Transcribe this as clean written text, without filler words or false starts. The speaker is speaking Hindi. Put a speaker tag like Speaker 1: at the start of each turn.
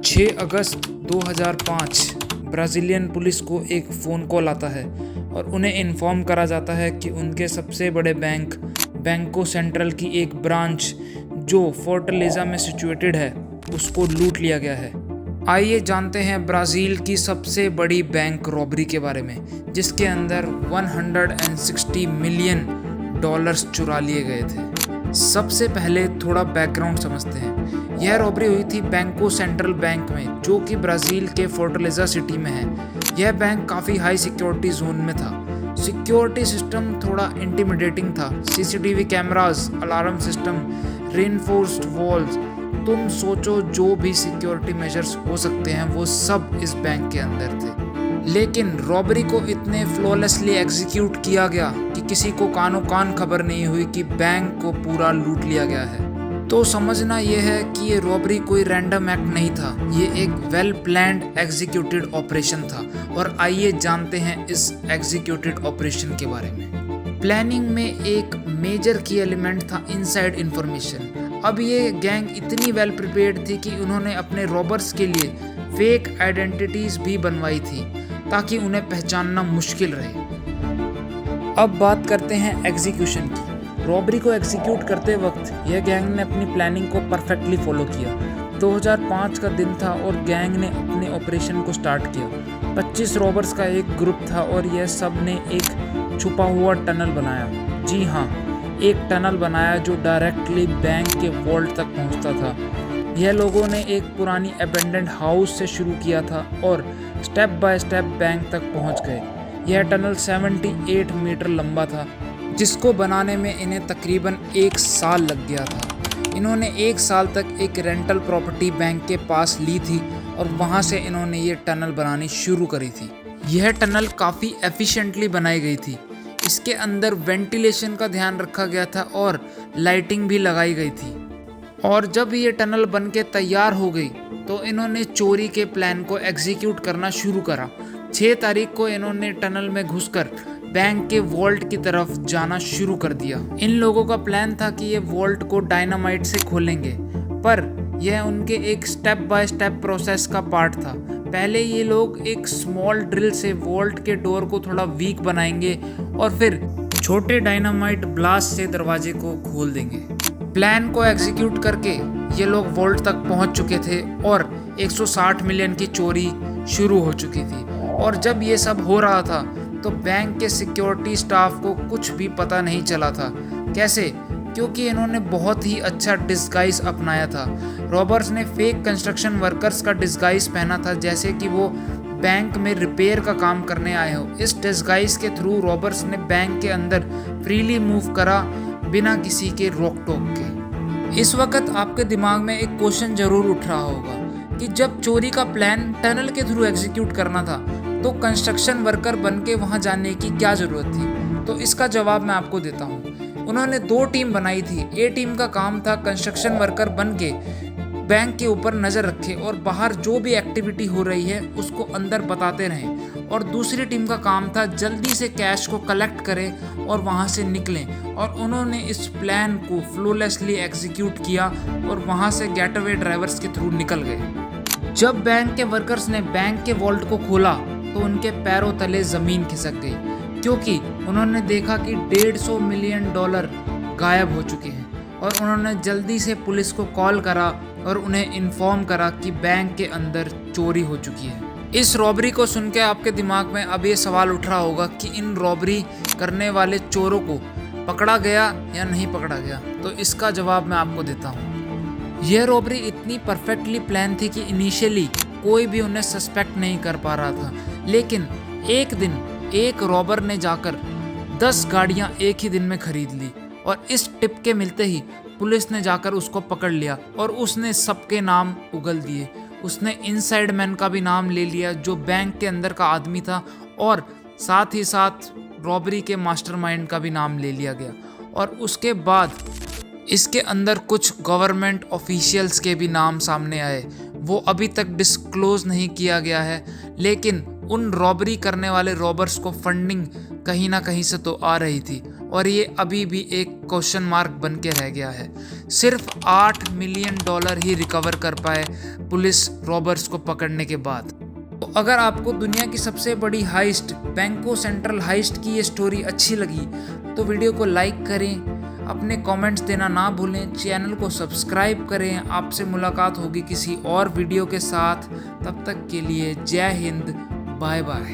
Speaker 1: 6 अगस्त 2005 ब्राज़ीलियन पुलिस को एक फ़ोन कॉल आता है और उन्हें इन्फॉर्म करा जाता है कि उनके सबसे बड़े बैंक बैंको सेंट्रल की एक ब्रांच जो फोर्टलेज़ा में सिचुएटेड है उसको लूट लिया गया है। आइए जानते हैं ब्राज़ील की सबसे बड़ी बैंक रॉबरी के बारे में, जिसके अंदर 160 मिलियन डॉलर्स चुरा लिए गए थे। सबसे पहले थोड़ा बैकग्राउंड समझते हैं। यह रॉबरी हुई थी बैंको सेंट्रल बैंक में, जो कि ब्राज़ील के फोर्टलेज़ा सिटी में है। यह बैंक काफ़ी हाई सिक्योरिटी जोन में था। सिक्योरिटी सिस्टम थोड़ा इंटिमिडेटिंग था। CCTV cameras, alarm system, reinforced walls, तुम सोचो जो भी सिक्योरिटी मेजर्स हो सकते हैं वो सब इस बैंक के अंदर थे। लेकिन रॉबरी को इतने फ्लॉलेसली एग्जीक्यूट किया गया कि किसी को कानो कान खबर नहीं हुई कि बैंक को पूरा लूट लिया गया है। तो समझना यह है कि ये रॉबरी कोई रैंडम एक्ट नहीं था, ये एक वेल प्लान्ड एग्जीक्यूटेड ऑपरेशन था। और आइए जानते हैं इस एग्जीक्यूटेड ऑपरेशन के बारे में। प्लानिंग में एक मेजर की एलिमेंट था इनसाइड इंफॉर्मेशन। अब ये गैंग इतनी वेल प्रिपेयर्ड थी कि उन्होंने अपने रॉबर्स के लिए फेक आइडेंटिटीज भी बनवाई थी ताकि उन्हें पहचानना मुश्किल रहे। अब बात करते हैं एग्जीक्यूशन की। रॉबरी को एग्जीक्यूट करते वक्त यह गैंग ने अपनी प्लानिंग को परफेक्टली फॉलो किया। 2005 का दिन था और गैंग ने अपने ऑपरेशन को स्टार्ट किया। 25 रॉबर्स का एक ग्रुप था और यह सब ने एक छुपा हुआ टनल बनाया। जी हाँ, एक टनल बनाया जो डायरेक्टली बैंक के वॉल्ट तक पहुंचता था। यह लोगों ने एक पुरानी अबेंडेंड हाउस से शुरू किया था और स्टेप बाय स्टेप बैंक तक पहुंच गए। यह टनल 78 मीटर लंबा था, जिसको बनाने में इन्हें तकरीबन 1 साल लग गया था। इन्होंने 1 साल तक एक रेंटल प्रॉपर्टी बैंक के पास ली थी और वहां से इन्होंने ये टनल बनानी शुरू करी थी। यह टनल काफ़ी एफिशिएंटली बनाई गई थी। इसके अंदर वेंटिलेशन का ध्यान रखा गया था और लाइटिंग भी लगाई गई थी। और जब ये टनल बन के तैयार हो गई तो इन्होंने चोरी के प्लान को एग्जीक्यूट करना शुरू करा। 6 तारीख को इन्होंने टनल में घुसकर बैंक के वॉल्ट की तरफ जाना शुरू कर दिया। इन लोगों का प्लान था कि ये वॉल्ट को डायनामाइट से खोलेंगे, पर यह उनके एक स्टेप बाय स्टेप प्रोसेस का पार्ट था। पहले ये लोग एक स्मॉल ड्रिल से वॉल्ट के डोर को थोड़ा वीक बनाएंगे और फिर छोटे डायनामाइट ब्लास्ट से दरवाजे को खोल देंगे। प्लान को एग्जीक्यूट करके ये लोग वॉल्ट तक पहुंच चुके थे और 160 मिलियन की चोरी शुरू हो चुकी थी। और जब ये सब हो रहा था तो बैंक के सिक्योरिटी स्टाफ को कुछ भी पता नहीं चला था। कैसे? क्योंकि इन्होंने बहुत ही अच्छा डिस्गाइज अपनाया था। रॉबर्स ने फेक कंस्ट्रक्शन वर्कर्स का डिस्गाइज पहना था, जैसे कि वो बैंक में रिपेयर का काम करने आए हो। इस डिस्गाइज के थ्रू रॉबर्स ने बैंक के अंदर फ्रीली मूव करा बिना किसी के रोक टोक के। इस वक्त आपके दिमाग में एक क्वेश्चन जरूर उठ रहा होगा कि जब चोरी का प्लान टनल के थ्रू एग्जीक्यूट करना था तो कंस्ट्रक्शन वर्कर बन के वहाँ जाने की क्या ज़रूरत थी? तो इसका जवाब मैं आपको देता हूँ। उन्होंने 2 टीम बनाई थी। ए टीम का काम था कंस्ट्रक्शन वर्कर बन के बैंक के ऊपर नज़र रखे और बाहर जो भी एक्टिविटी हो रही है उसको अंदर बताते रहें। और दूसरी टीम का काम था जल्दी से कैश को कलेक्ट करें और वहाँ से निकलें। और उन्होंने इस प्लान को फ्लॉलेसली एग्जीक्यूट किया और वहाँ से गेटअवे ड्राइवर्स के थ्रू निकल गए। जब बैंक के वर्कर्स ने बैंक के वॉल्ट को खोला तो उनके पैरों तले ज़मीन खिसक गई, क्योंकि उन्होंने देखा कि 150 मिलियन डॉलर गायब हो चुके हैं। और उन्होंने जल्दी से पुलिस को कॉल करा और उन्हें इन्फॉर्म करा कि बैंक के अंदर चोरी हो चुकी है। इस रॉबरी को सुन के आपके दिमाग में अब ये सवाल उठ रहा होगा कि इन रॉबरी करने वाले चोरों को पकड़ा गया या नहीं पकड़ा गया। तो इसका जवाब मैं आपको देता हूँ। यह रॉबरी इतनी परफेक्टली प्लान थी कि इनिशियली कोई भी उन्हें सस्पेक्ट नहीं कर पा रहा था। लेकिन एक दिन एक रॉबर ने जाकर 10 गाड़ियां एक ही दिन में खरीद ली और इस टिप के मिलते ही पुलिस ने जाकर उसको पकड़ लिया और उसने सबके नाम उगल दिए। उसने इनसाइड मैन का भी नाम ले लिया जो बैंक के अंदर का आदमी था, और साथ ही साथ रॉबरी के मास्टरमाइंड का भी नाम ले लिया गया। और उसके बाद इसके अंदर कुछ गवर्नमेंट ऑफिशियल्स के भी नाम सामने आए। वो अभी तक डिस्क्लोज नहीं किया गया है, लेकिन उन रॉबरी करने वाले रॉबर्स को फंडिंग कहीं ना कहीं से तो आ रही थी। और ये अभी भी एक क्वेश्चन मार्क बन के रह गया है। सिर्फ $8 मिलियन ही रिकवर कर पाए पुलिस रॉबर्स को पकड़ने के बाद। तो अगर आपको दुनिया की सबसे बड़ी हाइस्ट बैंको सेंट्रल हाइस्ट की ये स्टोरी अच्छी लगी तो वीडियो को लाइक करें, अपने कमेंट्स देना ना भूलें, चैनल को सब्सक्राइब करें। आपसे मुलाकात होगी किसी और वीडियो के साथ, तब तक के लिए जय हिंद, बाय बाय।